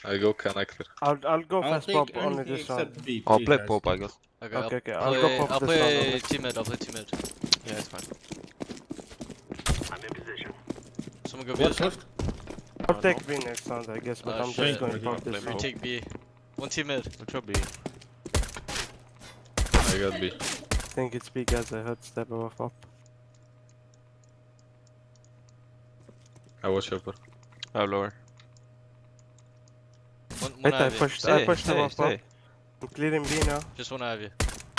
I go connector. I'll go I'll fast take pop only anything this round. except B. I'll please, play guys. pop, I guess. Okay, I'll go pop I'll this round play only. team mid. I'll play team mid. Yeah, it's fine. I'm in position. Someone go B. What's left? I'll take B next round, I guess, but I'm shit. just going to Yeah, pop this play You round. take B. One team mid. I'll try B. I got B. I think it's B, guys. I heard step off up. I watch upper. I have lower. One Wait, I Ivy. pushed Stay, them stay, off up. stay. I'm clearing B now. Just one Ivy.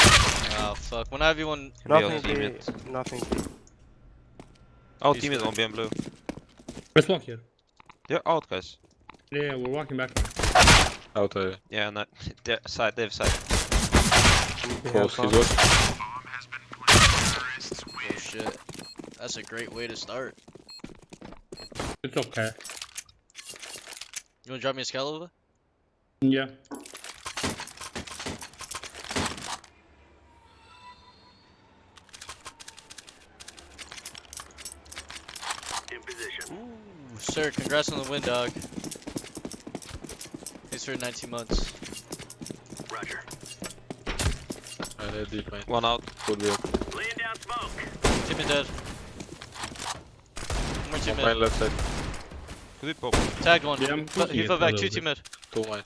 Oh fuck. One Ivy, one. Can be out Nothing team B, it. nothing B. Out He's team it good. on B and blue. Let's walk here. Yeah, out guys. Yeah, we're walking back now. Out I. Yeah, and that side, they've side. I'm Close, behind he's pop. watch. Oh shit. That's a great way to start. It's okay. You wanna drop me a Scalova? Yeah. In position. Ooh, sir, congrats on the win, dog. Thanks for 19 months. Roger. I need deep main. One out. Could be up. Laying down smoke. Team mid dead. One more team One main mid. left side. Could be pop. Tagged one. Yeah, I'm He pushing fell it back. a Two little team mid. Two main.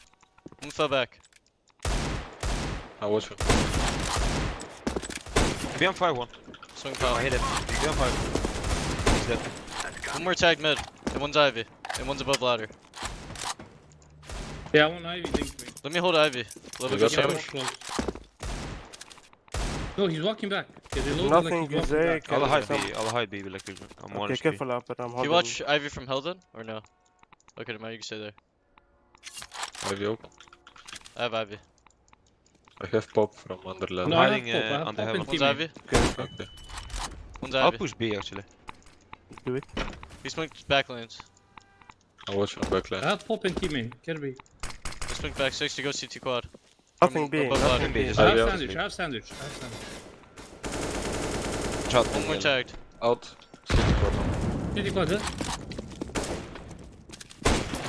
One fell back. I watch him. Be on 5-1. Swing I foul. hit it. Be on 5. He's dead. One more tagged mid. And one's Ivy. And one's above ladder. Yeah, one Ivy linked me. Let me hold Ivy. Level You good got Yeah, damage. we're close. No, he's walking back. Yeah, they loaded Nothing like he's is walking there. back. I'll hide Some- B. I'll hide B like I'm one Okay, HP. careful up, but I'm Can holding. you watch Ivy from Helden? Or no? Okay, never mind. You can stay there. Ivy open. I have Ivy. I have pop from under No, level. I have Hiding, pop. I have on the pop heaven. and One's teammate. Ivy. Okay, Okay. One's I'll Ivy. push B actually. do it. He smoked back lanes. I watch him back I lane. have pop and teammate. Kirby. He smoked back 6 to go CT quad. Nothing B, above nothing ladder. B. Just I Ivy have out. sandwich. I have sandwich. I have sandwich. Shot. One more tagged. Out. City bottom. City quad, huh?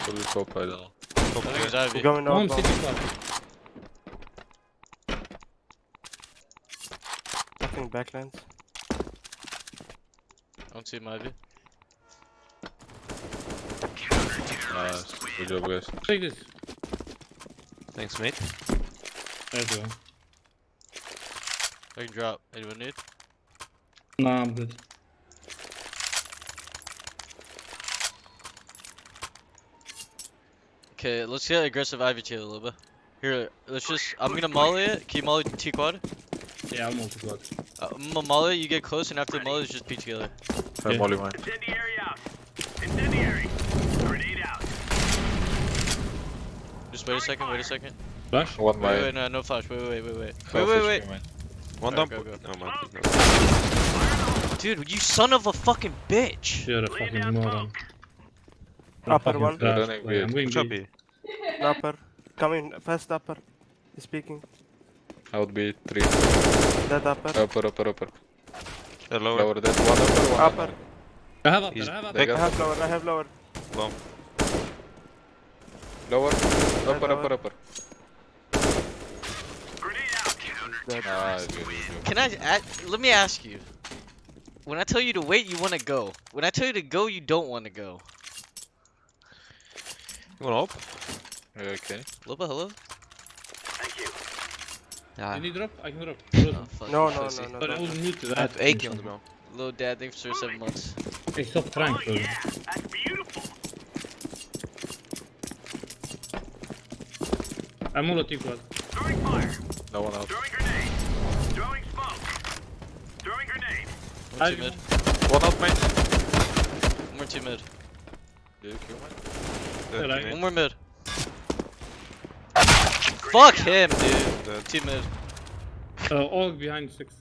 Could be pop, I don't know. I think it's Ivy. I'm going Home out. city quad. Nothing backlands. I don't see him Ivy. Nice. Good job, guys. Take this. Thanks, mate. There you go. I can drop. Anyone need? Nah, I'm good. Okay, let's get aggressive Ivy tier a little bit. Here, let's just. I'm gonna molly it. Can you molly T quad? Yeah, I'm multi quad. I'm gonna molly it, you get close, and after the molly, it's just P together. I'm Yeah. molly mine. Incendiary out. Incendiary. Grenade out. Just wait a second, wait a second. Flash? One Wait, main. wait, no, no flash. Wait, wait, wait, wait. Half Wait, HP wait, wait. main. One Alright, dump. go, go. No, man. Dude, you son of a fucking bitch! You're a Laying fucking down moron. smoke. Upper one. Trash Running player. I'm weird. going Push up B. B. Upper. Coming fast upper. He's speaking. I would be 3. Dead upper. Upper. They're lower. Lower that. One upper, one Upper. under. I have upper. He's I have upper. They I got have lower, I have lower. Long. lower. Upper, lower. upper. Grenade out. Dead. Nice, good. Can let me ask you. When I tell you to wait, you wanna go. When I tell you to go, you don't wanna go. You wanna up? Okay. Loba, hello? Thank you. Yeah. You need drop? I can drop. Oh, fuck, No, you no, pussy. no, no. But I no. was new to I that. have AK on the ground. Little dad, thanks for 7 months. Hey, stop trying, bro. Yeah, that's beautiful. I'm all at you quad. Throwing fire. No one out. Throwing grenade. Throwing smoke. Throwing grenade. One team mid. One out main. One more team mid. Did you kill mine? Dead Alright. teammate. One more mid. Fuck him, dude. Dead. Team mid. All behind 6.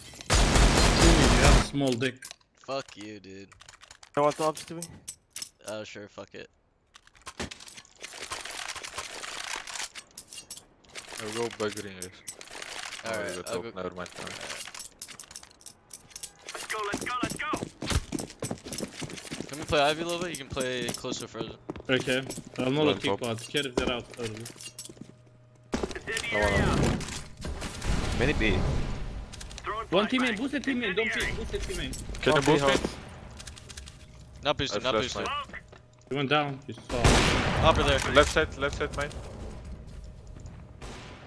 You have a small dick. Fuck you, dude. You want to ops to me? Oh, sure, fuck it. I'll go back green, yes. Alright, you got I'll top. go. Never mind. Let's go, let's go, let's go. Can we play Ivy a little bit? You can play closer further. Okay. I'm not a One top. teapot. Care if they're out early. Incendiary out. Many B. Throwing One flashbang. teammate, boost the teammate, don't Incendiary. pick, boost the teammate. Can you boost me? Not boosted, I not flashed boosted. mine. Smoke. He went down. He saw. Upper there. Left side, mate.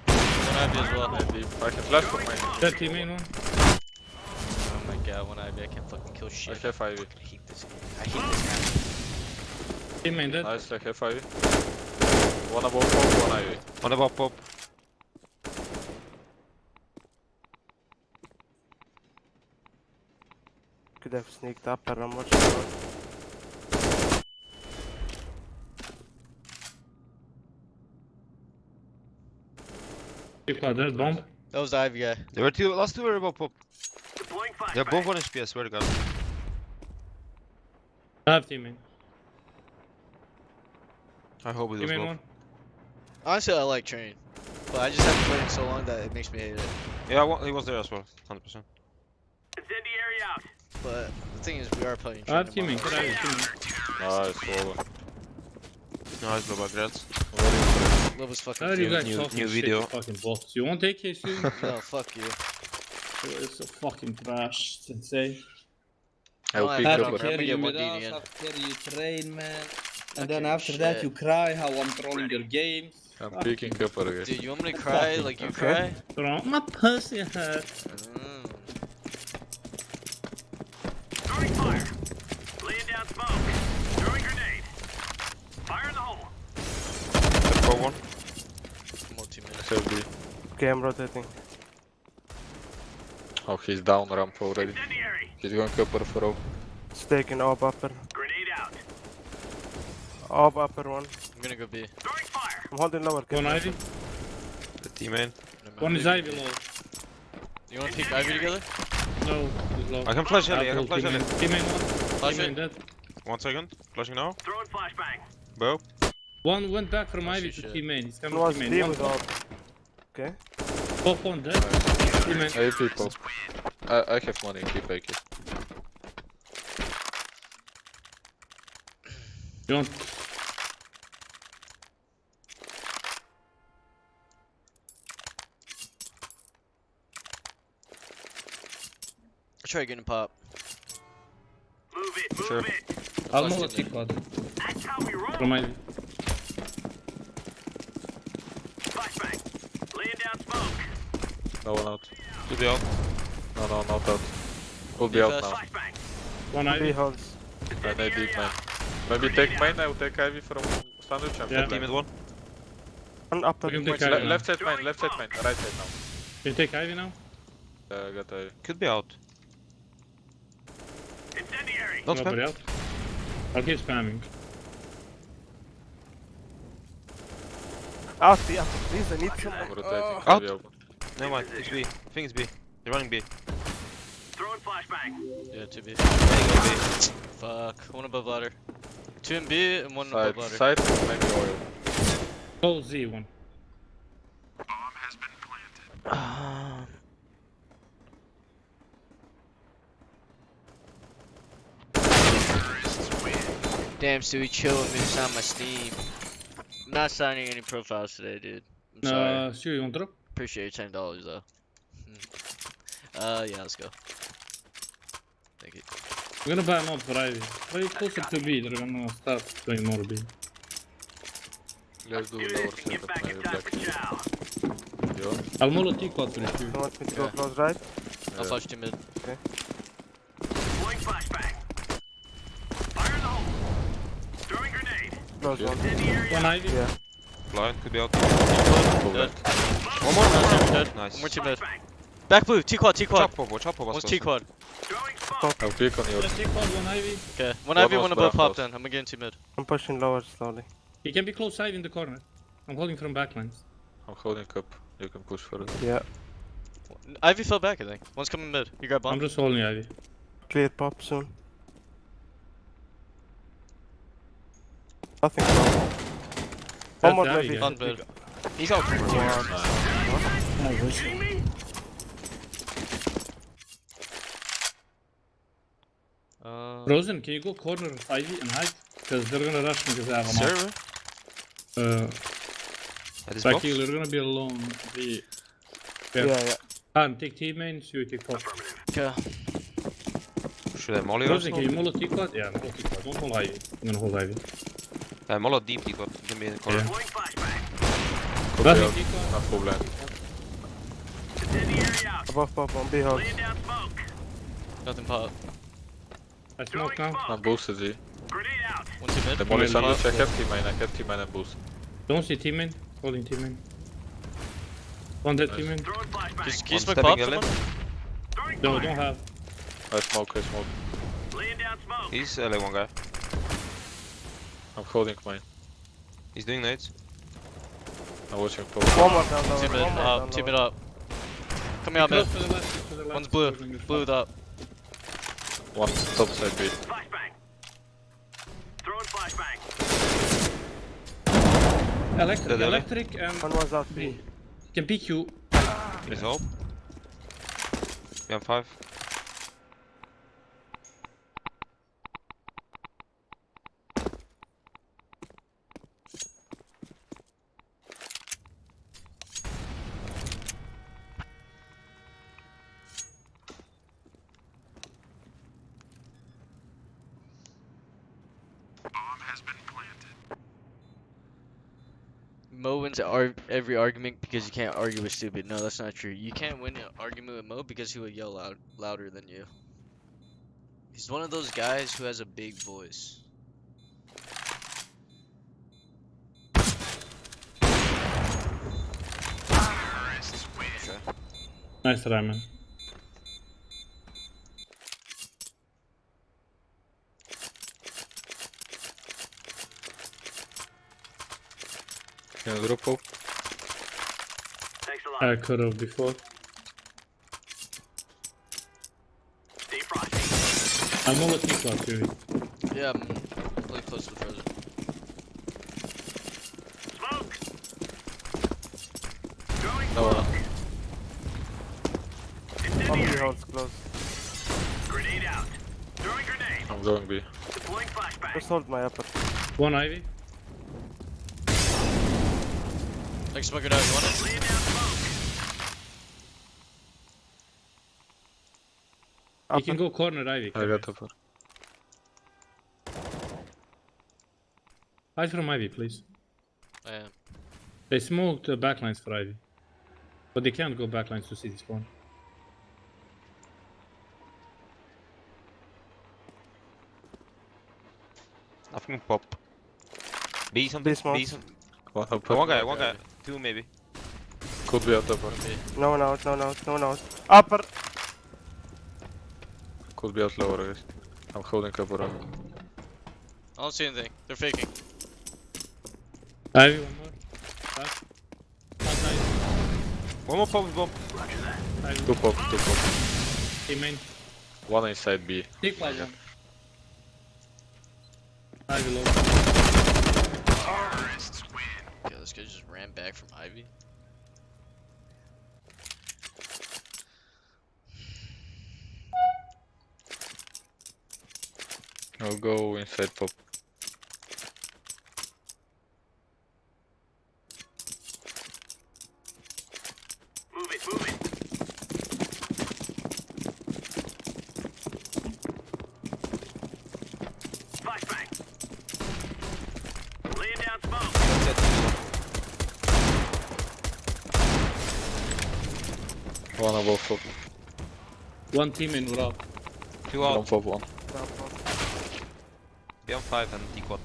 One Ivy as well. And deep. I can flash from mine. That teammate one. Oh my god, one Ivy. I can't fucking kill I shit. have Ivy. I hate this game. I hate this guy. Teammate dead. Nice, I have Ivy. One above pop, one Ivy. On above pop. Could have sneaked up and I'm watching out. Teapot dead, bomb. That was the Ivy guy. There were two. Last two were above pop. Deploying They're flashbang. both 1 HP, I swear to God. I have teammate. I hope it was Teammate both. one. Honestly, I like Train. But I just haven't played it so long that it makes me hate it. Yeah, he was there as well. 100%. Incendiary out. But the thing is, we are playing I Train. have teammate. Get tomorrow. out of teammate. Nice, Walla. Nice, Baba, congrats. Love is fucking How are you cute. guys New- talking new shit video. to fucking bots? You want AK soon? No, fuck you. It's a fucking trash. It's insane. I'll I pick don't up care. one. I'm gonna Carry get you one with DD us, in. have carry you train, man. And Okay, then after that shit. you cry how I'm trolling your games. I'm picking up again. Dude, you want me to cry fucking like you okay. cry? Throw my pussy hurt. Mm. Throwing fire. Laying down smoke. Throwing grenade. Fire in the hole. For one. More 2 minutes. Have B. Okay, I'm rotating. Oh, he's down ramp already. Incendiary. He's going upper for O. It's taking up upper. Grenade out. Up upper one. I'm gonna go B. Throwing fire. I'm holding lower. One careful. Ivy. The teammate. One is Ivy low. You wanna peek Ivy together? No, he's low. I can flash Ellie, I can Apple flash Ellie. teammate one. Flash Teammate it. dead. 1 second. Flashing now. Throwing flashbang. Bow. One went back from Oh, Ivy shit, to shit. teammate. He's One coming was to B teammate. with One up. Okay. pop one dead. Teammate. Hey people. I have money, keep AK. You want? Try getting pop. Move it, move Sure. it. I'll Flash move a teammate. teapot That's how we roll. from Ivy. Flashbang. Laying down smoke. No one out. To the out. No, not out. Will be out now. Flashbang. One B Ivy. holds. And I deep main. Maybe take main, I will take Ivy from sandwich and Yeah. put Teammate main. 1. One upper. We can take Le Ivy now. left side main, right side now. You take Ivy now? I got Ivy. Could be out. Incendiary. Don't Nobody spam. else? I'll keep spamming. Out B, upper. Please, I need some. I'm rotating. Out. Ivy open. Never mind. It's B. I think it's B. They're running B. Throwing flashbang. Yeah, 2B. Running on B. Fuck. One above ladder. 2 in B and one Side, above ladder. side, maybe oil. Oh, Z one. Damn, Stewie, chill with me. Sign my Steam. I'm not signing any profiles today, dude. I'm sorry. Stu, you want drop? Appreciate your $10 though. Yeah, let's go. Thank you. I'm gonna buy a mod for Ivy. Play closer to B, they're gonna start going more B. Let's do Do lower this and get setup, back maybe in time black. for chow. Yo. I'll mold a teapot for you. You want me to go Yeah. close right? I'll flash 2 mid. Deploying flashbang. Fire in the hole. Throwing grenade. Close one. Incendiary One out. Ivy. Yeah. Blind. Could be out. Pull Dead. back. One more. Dead. Nice. One more 2 mid. Flashbang. Back blue. T-quad, T-quad. Chop pop. Chop pop. One's T-quad. Throwing smoke. I'll pick on yours. Just teapot, one Ivy. Okay. One One Ivy, was one above back pop close. then. I'm gonna get into mid. I'm pushing lower slowly. He can be close Ivy in the corner. I'm holding from backlines. I'm holding up. You can push for it. Yeah. Ivy fell back, I think. One's coming mid. You grab I'm bomb. just holding Ivy. Clear pop soon. Nothing. One more That's Ivy, maybe. guys. On mid. He's out. Nice. Oh, what's See it? me? Rosen, can you go corner of Ivy and hide? Because they're gonna rush me because I have an Server? At this Back box? heel, you're gonna be alone. Be Yeah, yeah. Han, take team main, so you take pop. Okay. Should I molly or Rosen, can you something? mollo T-quad? Yeah, mollo T-quad. Don't hold Ivy. I'm gonna hold Ivy. Mollo deep, you can be in the corner. Yeah. Deploying flashbang. Could be Nothing out. T-quad. Not full blind. Incendiary out. Above pop on B house. Laying down smoke. Nothing pop. I smoke now. I'm boosted, G. Grenade out. One too mid. The molly Really? sandwich, I kept team main, and boost. Don't see team main. Holding team main. One dead Nice. team main. Throwing flashbang. Just can you One smoke stepping pop a someone? left. Throwing No, fire. don't have. I smoke. Laying down smoke. He's LA one guy. I'm holding mine. He's doing nades. I'm watching pop. One more down lower. Team mid One more up. down Team mid lower. up. Coming out mid. Close to the left, to the left. One's blue. Holding this Blue up. One top side B. Flashbang. Throwing flashbang. Electric, The electric, and One was out B. can peek you. He's up. We have 5. Mo wins every argument because you can't argue with stupid. No, that's not true. You can't win an argument with Mo because he will yell louder than you. He's one of those guys who has a big voice. Okay. Nice try, man. Can I drop pop? Thanks a lot. I could have before. Defrosting. I'm all at T-quad, Fury. Yeah, I'm really close to the frozen. Smoke. Throwing No, smoke. One B Incendiary. house close. Grenade out. Throwing grenade. I'm going B. Deploying flashbang. Just hold my upper. One Ivy. Like smoke it out. You want it? Laying down smoke. You can go corner Ivy. I got upper. Hide from Ivy, please. I am. They smoked backlines for Ivy. But they can't go backlines to city spawn. Nothing pop. B something. B smokes. B some. One upper. One guy. 2 maybe. Could be out upper. No one out, no one out, no one out. Upper! Could be out lower, guys. I'm holding upper up. I don't see anything. They're faking. Ivy, one more. Back. Last Ivy. One more pop, bomb. Ivy. Two pop. Team main. One inside B. Take flight one. Ivy low. Okay, this guy just ran back from Ivy. I'll go inside pop. Move it, move it. Flashbang. Laying down smoke. One above pop. One team in, we're out. 2 One out. pop, one. Down pop. B on 5 and D quad.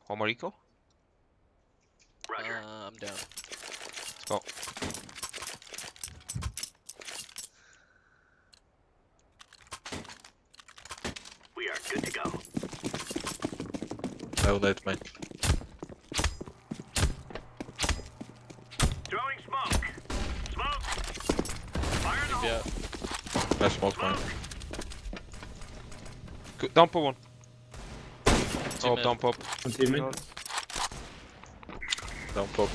One more eco. Roger. I'm down. Let's go. Good to go. I will net main. Throwing smoke. Smoke. Fire in the hole. Yeah. I smoke main. Down pop one. Two Oh, mid. down pop. One team mid. Down pop.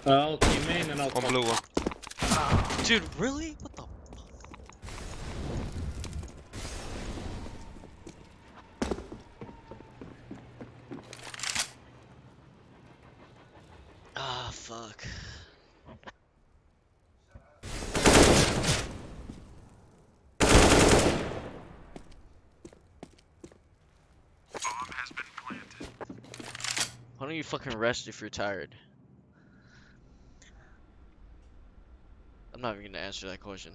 I'll team main and I'll One pop. blue one. Dude, really? What the? Ah, fuck. Why don't you fucking rest if you're tired? I'm not even gonna answer that question.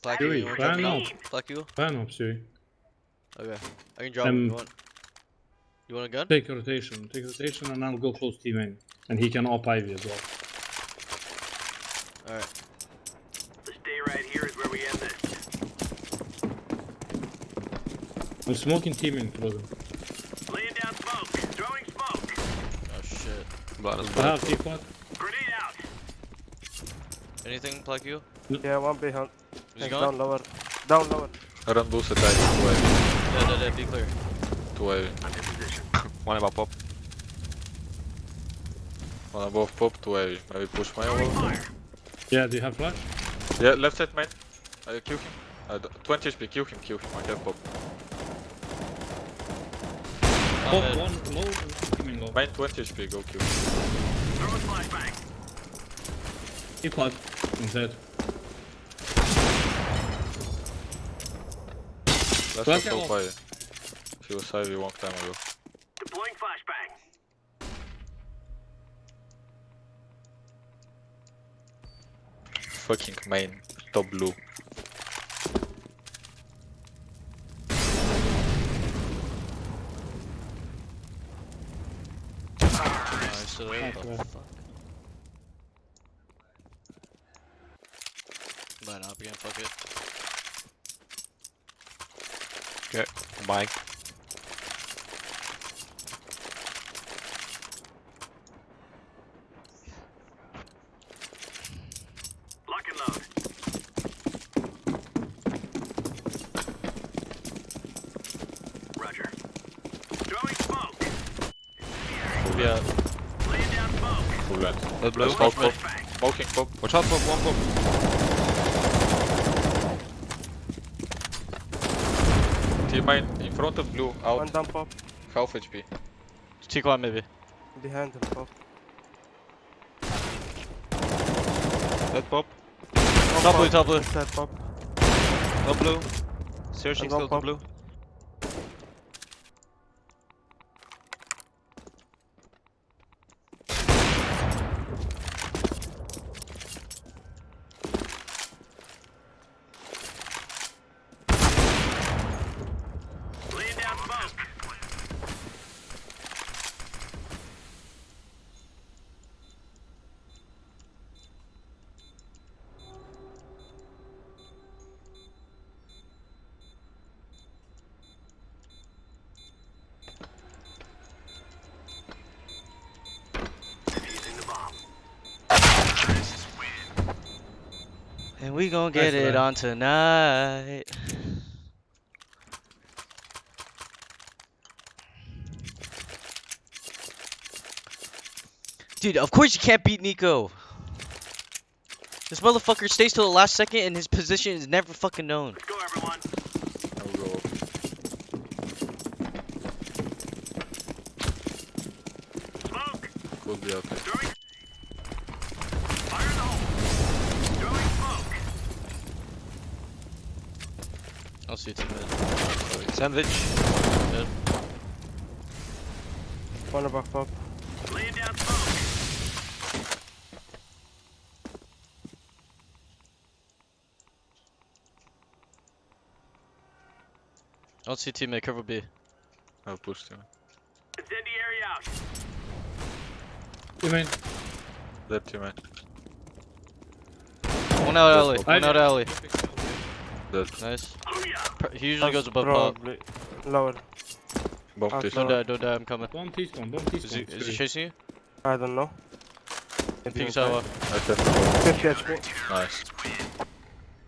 Black you, Stewie, you wanna why drop me not? down? Black you? Fan up, Stewie. Okay. I can drop him if you want. You want a gun? Take rotation. Take rotation and I'll go close team main. And he can op Ivy as well. Alright. The stay right here is where we end this. I'm smoking team main, Frozen. Laying down smoke. Throwing smoke. Oh shit. Blind as I well. have teapot. Grenade out. Anything, Black you? Yeah, one behind. Is he Down gone? lower. Down lower. Run boost attack. 2 AV. Yeah, be clear. 2 AV. I'm in position. One above pop. One above pop, 2 AV. Maybe push main Throwing wall. fire. Yeah, do you have flash? Yeah, left side main. Kill him. 20 HP, kill him. I have pop. Pop Mid. one low and one team main low. Main 20 HP, go kill him. Throwing flashbang. Teapot. I'm dead. Let's Black go off. fire. He was Ivy long time ago. Deploying flashbang. Fucking main. Top blue. Nice, so what the Okay. fuck? Line up again, fuck it. Okay. Bye. Lock and load. Roger. Throwing smoke. Yeah. Laying down smoke. Full length. That blue. Smoke pop. Flashbang. Smoking pop. Watch out pop. One pop. Team main in front of blue. One Out. down pop. Half HP. T-Quad maybe. Behind him pop. That pop. Top blue, top blue. Inside pop. Top blue. Searching And one still top pop. blue. Laying down smoke. Defusing the bomb. And we gon' get Nice it one. on tonight. Dude, of course you can't beat Nico. This motherfucker stays till the last second and his position is never fucking known. Let's go, everyone. I will go. Smoke. Could be out there. Throwing. see teammate. Sandwich. One above pop. Laying down smoke. I'll see teammate, careful B. I'll push him. Incendiary out. You mean? Dead teammate. One out alley, I- one out alley. Dead. Nice. He usually goes above pop. Probably lower. Bomb Ah, fish. no. Don't die, I'm coming. Bomb T-spawn, bomb Is he T-spawn. chasing you? I don't know. I think so. I tested. 50 HP. Nice.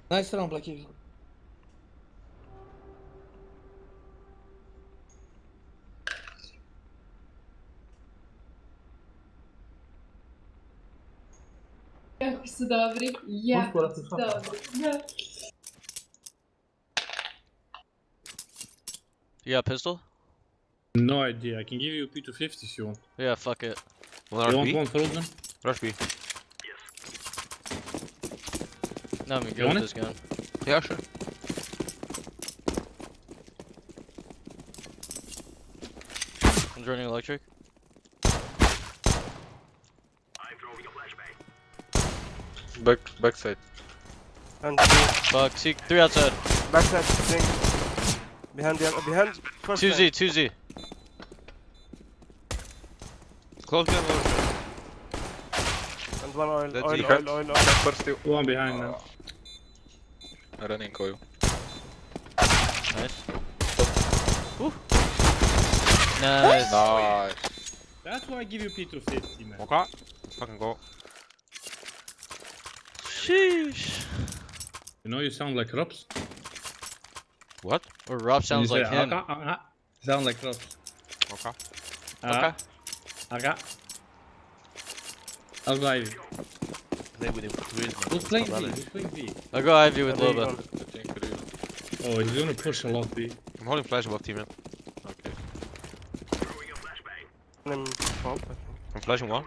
Nice round, Black Eagle. Jako su dobri, jako su dobri. Da. You got a pistol? No idea. I can give you a P250 if you want. Yeah, fuck it. One You want RB. one frozen? Rush B. No, I'm You good want with this gun. Yeah, sure. I'm running electric. I'm throwing a flashbang. Backside. And three. Fuck, see, 3 outside. Backside thing. Behind first 2Z, 2Z. Close down lower. And one oil, That's oil, it. oil, oil, oil. Camper still. One behind now. Running coil. Nice. Woo. Nice. Nice. That's why I give you P250, man. Okay. Let's fucking go. Sheesh. You know you sound like Robs. What? Or Rob sounds You like say, him. Sound like Robs. Okay. Okay. Okay. I'll go Ivy. Play with him for 2 years, man. Who's playing My B? brother. Who's playing B? I'll go Ivy with And then Loba. one. I think real. Oh, he's gonna push a lot B. I'm holding flash above team, man. Okay. Throwing a flashbang. And pop, I think. I'm flashing one.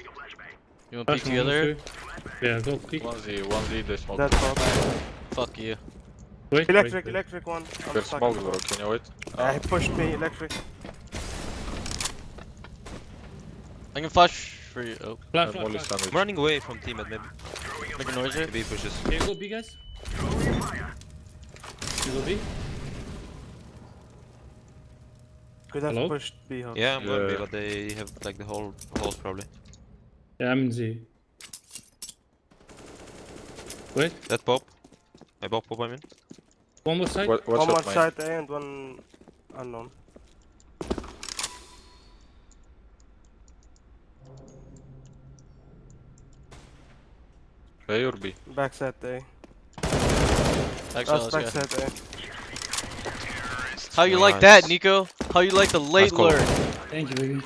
You want to peek Flash one, together? two. Yeah, go peek. 1Z, they smoke. Dead pop. Fuck you. Wait, Electric, wait. electric one. I'm They're stuck. smoke, bro. Can you wait? He pushed me, electric. I can flash for you. Oh, Flash, I'm flash, only flash. sandwich. I'm running away from team, maybe. make a noise here. The B pushes. Can you go B, guys? You go B? Could have Hello? pushed B. Huh? Yeah, I'm going B, Yeah. but they have like the whole holes probably. Yeah, I'm in Z. Wait, That pop. I pop, I mean. one more side. What's One more up, mine? side A and one unknown. A or B? Backside A. Actually, That's let's go. backside A. How you like that, Nice. Nico? How you like the late call. lurk? Thank you, baby.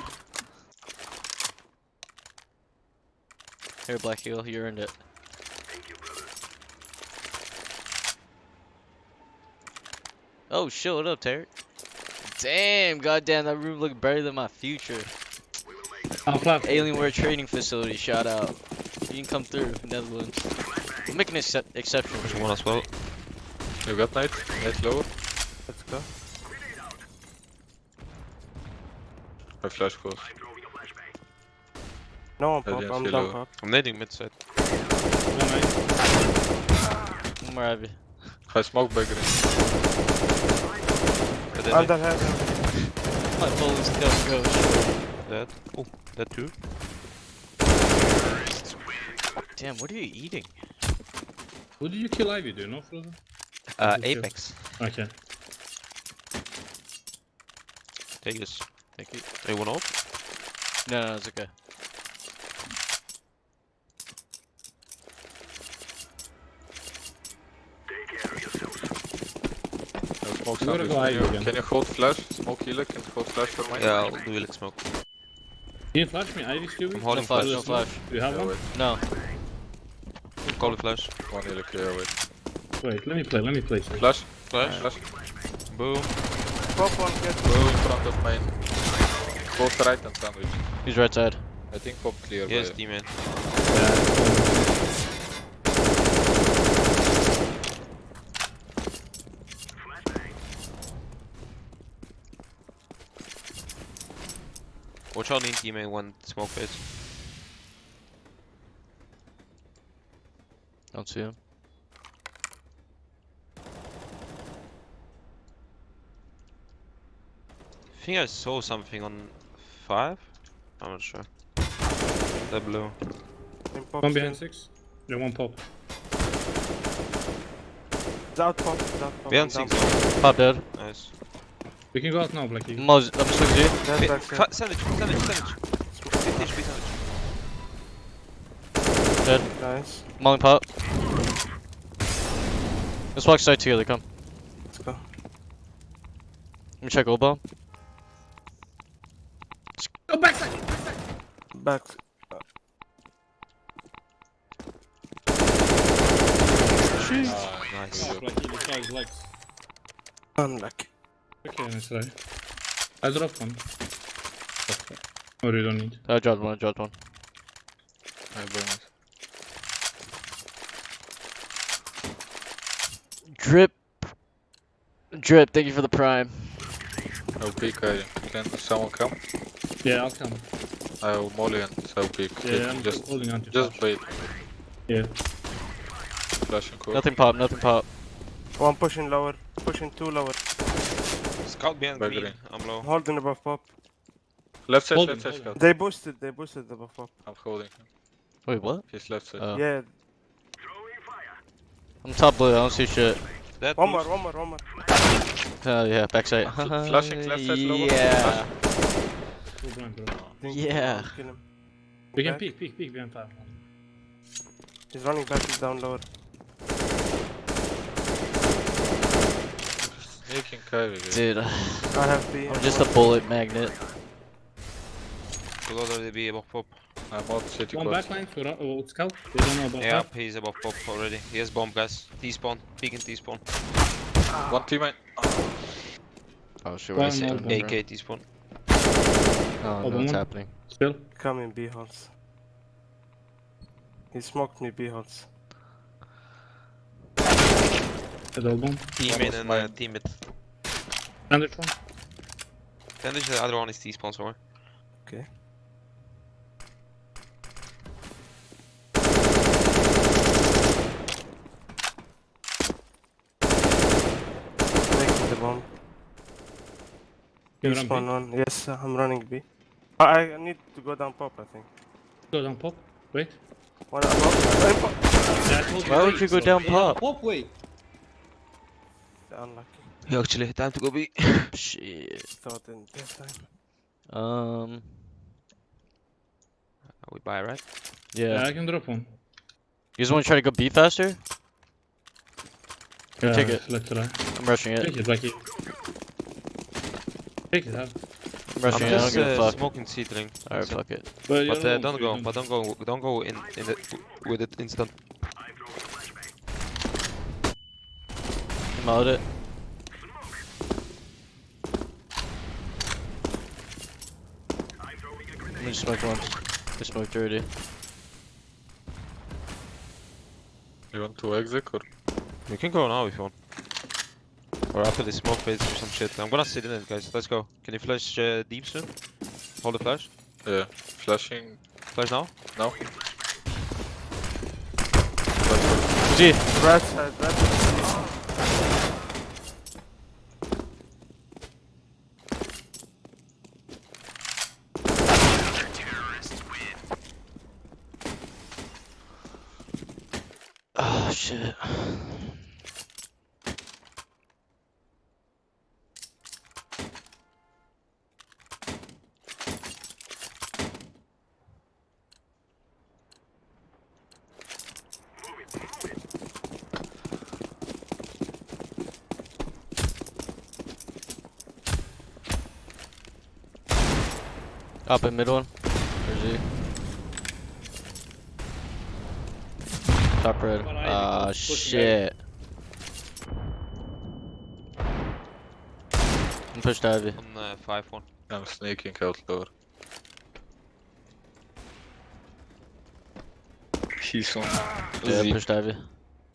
Here, Black Eagle, you earned it. Oh shit, what up, Tarek? Damn, goddamn, that room looked better than my future. I'll flash. Alienware training facility, shout out. You can come through, Netherlands. We'll make an exception. Pushing one as well. You got night? Night lower? Let's go. I flash close. No one I pop, didn't I'm see down low. pop. I'm nading mid side. One night. One more Ivy. I smoke back green. Under heaven. My bullets don't go. Dead. Oh, that too. Damn, what are you eating? Who did you kill Ivy, do you know, Frozen? Just Apex. Okay. Take this. Thank you. Hey, one ult. No, it's okay. I smoke You gotta sandwich. go Ivy again. Can you hold flash? Smoke healer, can you hold flash for mine? Yeah, I'll do elite smoke. Can you flash me, Ivy, Stewie? I'm holding No flash, flash. no flash. Do you have Yeah, one? wait. No. Call it flash. One healer, yeah, wait. Wait, let me play. Flash? Flash. Flash. Boom. Pop one, get Go in front of main. Both right and sandwich. He's right side. I think pop clear. Yes, by- teammate. Watch out in teammate when smoke fades. Don't see him. I think I saw something on 5. I'm not sure. The blue. In pop One behind still. 6. Yeah, one pop. It's out pop. It's out pop. Behind I'm 6 down. zone. Pop dead. Nice. We can go out now, Black Eagle. I'm swing Z. Dead back side. Sandwich. 50 HP sandwich. Dead. Nice. Molly pop. Let's walk side together, come. Let's go. Let me check old bomb. Go backside! Back. Nice. Oh, Black Eagle saw his legs. Unlucky. Okay, nice try. I dropped one. Okay. Or you don't need. I dropped one, I dropped one. I burn it. Drip. Drip, thank you for the prime. I'll peek. Can someone come? Yeah, I'll come. I'll molly and I'll peek. Yeah, I'm just holding on to just bait. Yeah. Flash and core. Nothing pop, nothing pop. One pushing lower. Pushing 2 lower. Scout behind Back green. green. I'm low. Holding above pop. Left side, Hold left him, side, hold scout. They boosted above pop. I'm holding. Wait, what? He's left side. Oh. Yeah. I'm top blue, I don't see shit. That One boost. more. Oh yeah, backside. Flashing left side, lower. Yeah. Go blind, bro. Think Yeah. Kill him. We can Back. peek behind 5. He's running back, he's down lower. Sneaking Kyrie. Dude, I have B. I'm just a bullet magnet. Could already be above pop. I'm out city One close. backline for scout. They don't know about Yeah, that. he's above pop already. He has bomb, guys. T-spawn. Peeking T-spawn. One teammate. Oh shit, One where is more it? bomb. AK T-spawn. Oh, Oh, no, it's one. happening. Still. Come in B holes. He smoked me B holes. The double bomb. Teammate and mine. teammate. Sandwich one. Sandwich, the other one is T-spawn somewhere. Okay. Taking the bomb. Can you Spawn run one. Yes, I'm running B. I need to go down pop, I think. peek? Go down pop. Wait. One above. Pop. Yeah, I told you Why would wait, you go so- down Yeah, pop? Pop, wait. Unlucky. Actually, time to go B. Shit. Thought in this time. We buy, right? Yeah, Yeah. I can drop one. You guys want to try to go B faster? Yeah, take it. Let's try. I'm rushing Take it. it, Blackie. Take it, have. I'm rushing I'm it. I don't just give a fuck. smoking seedling. Alright, fuck it. But, you're But alone, don't so go. you But don't go in the with it instant. I'm out it. Let me just smoke one. I smoked already. You want to exit or? We can go now if you want. Or after the smoke fades or some shit. I'm gonna sit in it, guys. Let's go. Can you flash deep soon? Hold the flash. Yeah. Flashing Flash now. now. G. Right side, right side. Oh shit. Up in mid one. Where's he? Top red. Come on, Ivy, Ah push him shit. I'm pushed Ivy. On 5-1. I'm sneaking out lower. He's on. Yeah, Z. pushed Ivy.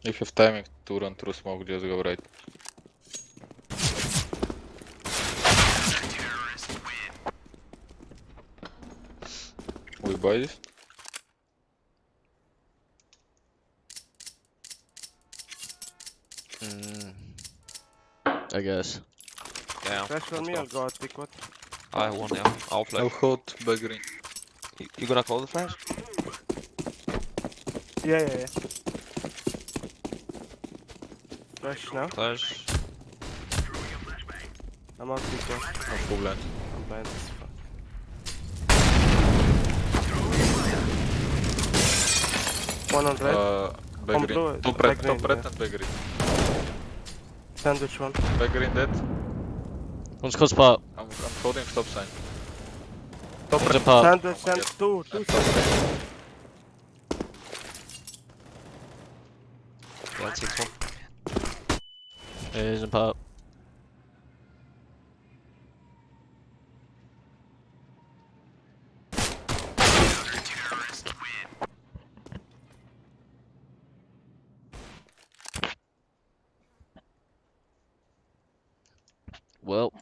If you have timing to run through smoke, just go right. We buy this? I guess. Yeah, Flash for let's me, go. I'll go out pick what. I won, yeah. I'll flash. I'll hold back green. You gonna call the flash? Yeah. Flash now. Flash. I'm out pick one. I'm full blind. I'm blind as fuck. One on red. Back On green. blue, Top back red, top green, red and back green. Sandwich one. Back green dead. One's close pop. I'm holding stop sign. One's a pop. Sandwich, two And sandwich. top red. Yeah, 6-1. Yeah, he's a pop. Well.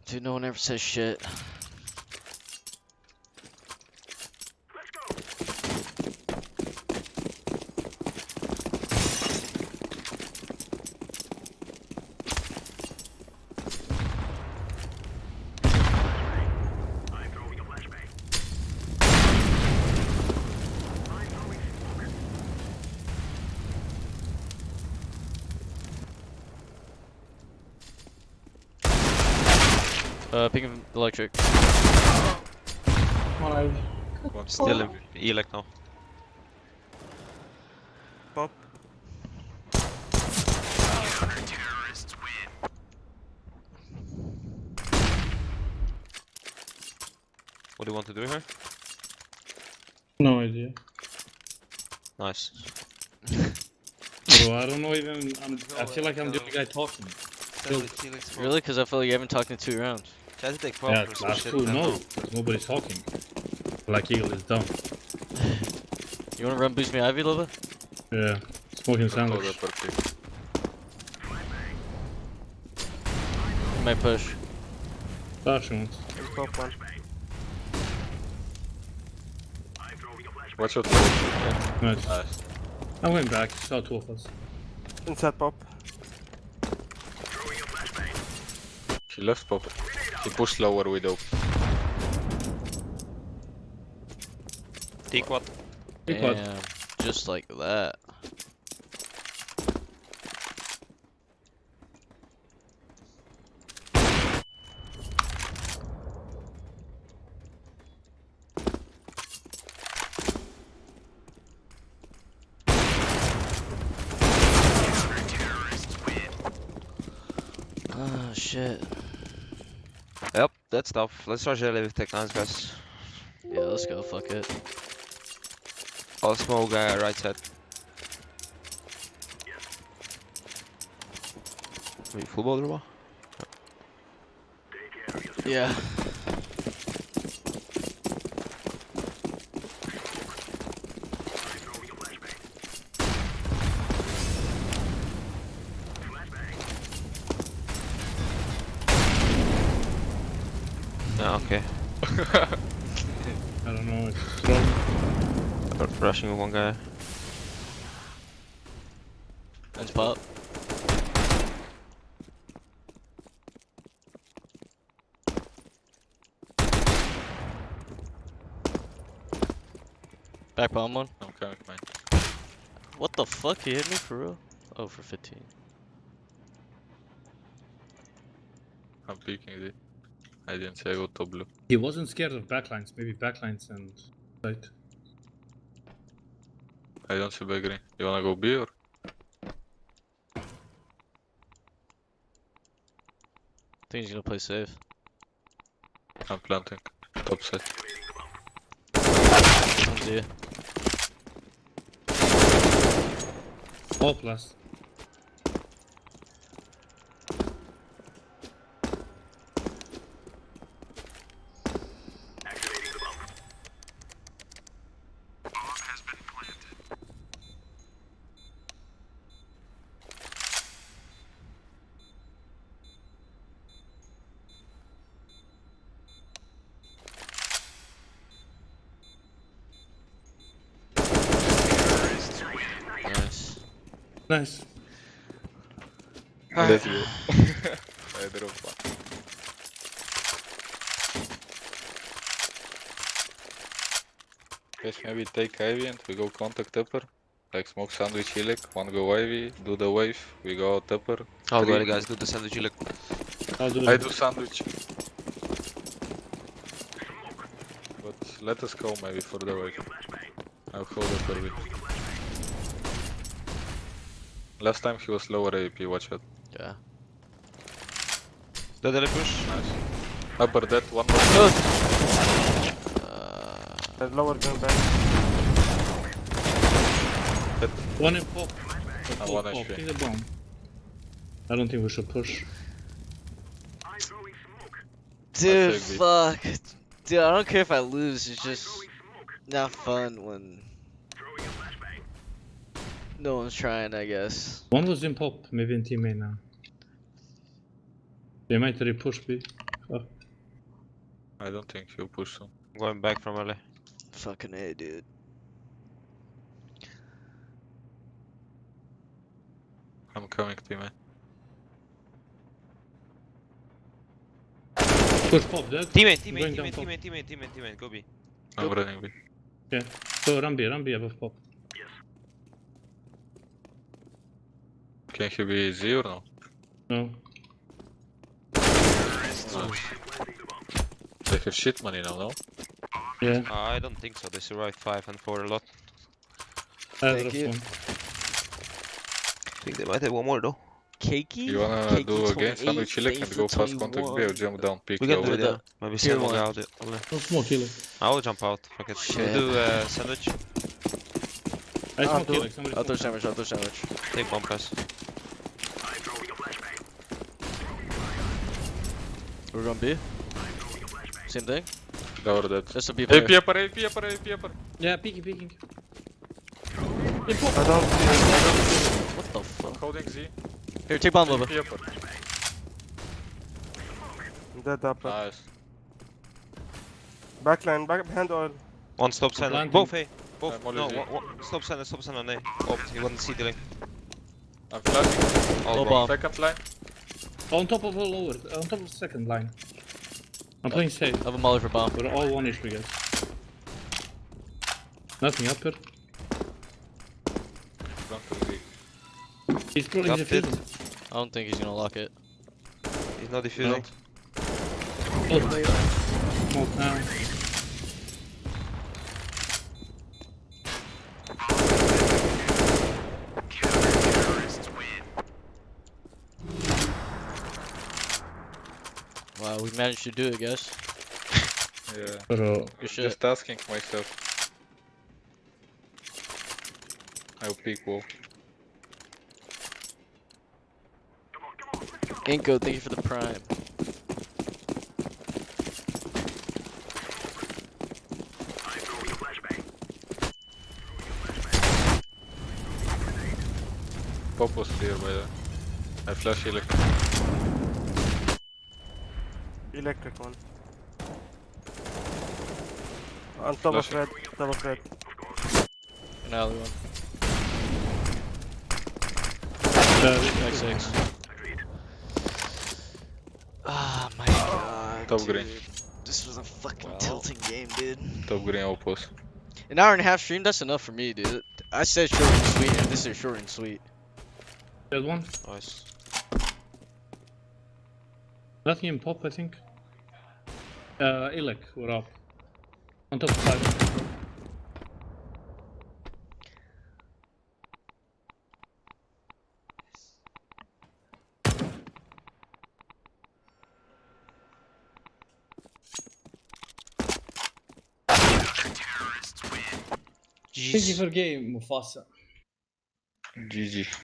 Dude, no one ever says shit. Ping of electric. One Ivy. One Still in elec now. Pop. What do you want to do here? No idea. Nice. Bro, I don't know even. I feel like I'm the only guy talking. Really? Because I feel like you haven't talked in 2 rounds. Try to take Yeah, pop or last shit. two, no. Nobody's talking. Black Eagle is dumb. You want to run boost me Ivy a little bit? Yeah. Smoking Hold sandwich. upper pick. You might push. Flash once. Pop one. Watch out. Nice. Nice. I went back. Saw two of us. Inside pop. He left pop. He pushed lower widow. T-quad. Big quad. Damn. Just like that. Oh shit. Yep, that's tough. Let's try jelly with tech 9s, guys. Yeah, let's go. Fuck it. I'll smoke right side. Wait, full ball dribble? Yeah. Yeah, okay. I don't know. It's strong. Rushing with one guy. Let's pop. Back bomb one. I'm coming, man. What the fuck? He hit me for real? Oh, for 15. I'm peeking it. I didn't say I go top blue. He wasn't scared of backlines. Maybe backlines and side. I don't see back green. You wanna go B or? I think he's gonna play safe. I'm planting. Top side. This one's you. All plus. Nice. Let's go. I drop one. Guys, maybe take Ivy and we go contact upper. Like smoke sandwich Ilek, one go Ivy, do the wave, we go out upper. I'll go, Three. guys. Do the sandwich. Look. I'll do I it. do sandwich. But let us go maybe for the wave. I'll hold it for a bit. Last time he was lower AP, watch out. Yeah. The delay push. Nice. Upper dead, one more. The lower going back. One in pop. Ah, Pop, one pop. HP. He's a bomb. I don't think we should push. Dude, take B. fuck. Dude, I don't care if I lose. It's just not fun when no one's trying, I guess. One was in pop, maybe in teammate now. They might re-push B. Fuck. I don't think he'll push soon. I'm going back from LA. Fucking A, dude. I'm coming to man. Push pop, dead. Teammate, Going down top. teammate. Go B. I'm running B. Yeah. So run B above pop. Can he be Z or no? No. They have shit money now, no? Yeah. I don't think so. They survived 5 and 4 a lot. Thank you. One. I think they might have one more though. Cakey? You wanna Cakey do again 28, sandwich Ilek and go fast contact B or jump down, pick We can do over it, there? yeah. Maybe Tier send one one. out. Only. No smoke killer. I will jump out. Fuck it. Shit. We'll do sandwich. I smoke do- killer. Somebody Outdoor smoke. sandwich, outdoor sandwich. Take bomb press. We're going B. Same thing. Lower dead. This will be better. AP upper, AP upper, AP upper. Yeah, peeking. I don't see. What the fuck? Holding Z. Here, take bomb over. AP upper. Dead upper. Nice. Backline, back behind oil. One stop center. Planting. Both A. Both. I'm only No, Z. stop center on A. Oh, he wasn't seeding. I'm flashing. All No bomb. bomb. Second line. On top of a lower. On top of the second line. I'm playing safe. I have a molly for bomb. We're all 1 HP guys. Nothing up here. Front of Z. He's probably Got defusing. I don't think he's gonna lock it. He's not defusing. Smoke now. Wow, we managed to do it, guys. Yeah. Bro. Good shit. Just asking myself. I'll pick wall. Inko, thank you for the prime. Pop was clear by the way. I flash Ilek. Electric one. On top of red. Top of red. An alley one. Uh, X6. Oh my god. Top dude. green. This was a fucking tilting game, dude. Top green outpost. An hour and a half stream, that's enough for me, dude. I said short and sweet, and this is short and sweet. Dead one. Nice. Nothing in pop, I think. Ilek, we're up. On top of 5. Thank you for game, Mufasa. GG.